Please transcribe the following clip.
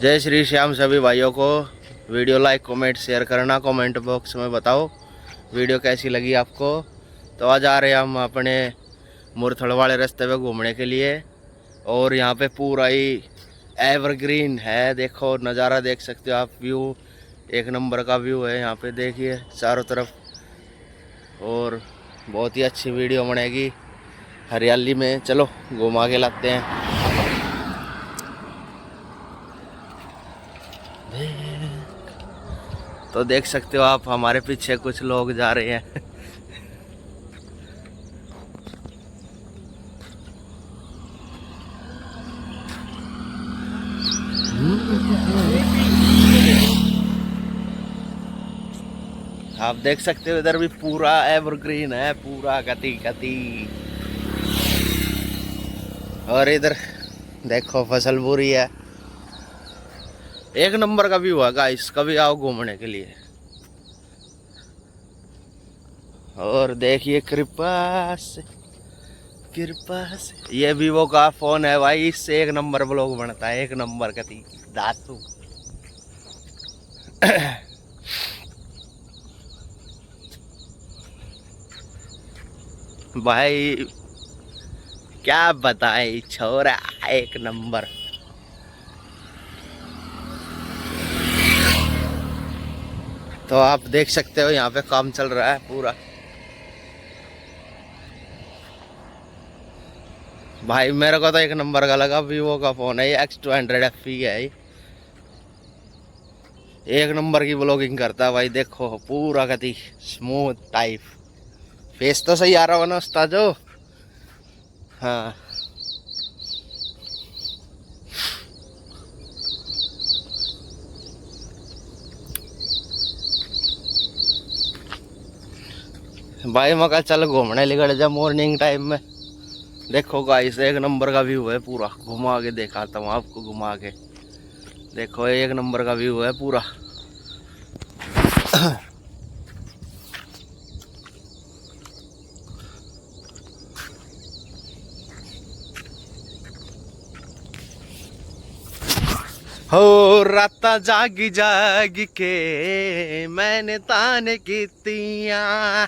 जय श्री श्याम सभी भाइयों को। वीडियो लाइक कमेंट शेयर करना, कमेंट बॉक्स में बताओ वीडियो कैसी लगी आपको। तो आज आ रहे हैं हम अपने मुरथल वाले रास्ते पे घूमने के लिए और यहाँ पे पूरा ही एवरग्रीन है। देखो नज़ारा देख सकते हो आप, व्यू एक नंबर का व्यू है यहाँ पे, देखिए चारों तरफ। और बहुत ही अच्छी वीडियो बनेगी हरियाली में। चलो घुमा के लाते हैं। तो देख सकते हो आप, हमारे पीछे कुछ लोग जा रहे हैं। आप देख सकते हो इधर भी पूरा एवरग्रीन है, पूरा गति गति। और इधर देखो फसल बुरी है। एक नंबर का व्यू है गाइस, कभी आओ घूमने के लिए। और देखिए कृपा से ये वीवो का फोन है भाई, इससे एक नंबर ब्लॉग बनता है, एक नंबर का थी दातू। भाई क्या बताए छोरा, एक नंबर। तो आप देख सकते हो यहाँ पे काम चल रहा है पूरा। भाई मेरे को तो एक नंबर का लगा, वीवो का फोन है ये, X200 है ये। एक नंबर की ब्लॉगिंग करता है भाई, देखो पूरा गति स्मूथ टाइप। फेस तो सही आ रहा हो ना उस्ताद जो। हाँ भाई, मका चल घूमने निकल जा मॉर्निंग टाइम में। देखो गाइस एक नंबर का व्यू है पूरा, घुमा के दिखाता हूँ आपको, घुमा के देखो एक नंबर का व्यू है पूरा। हो राता जागी जागी के मैंने ताने कीतियां,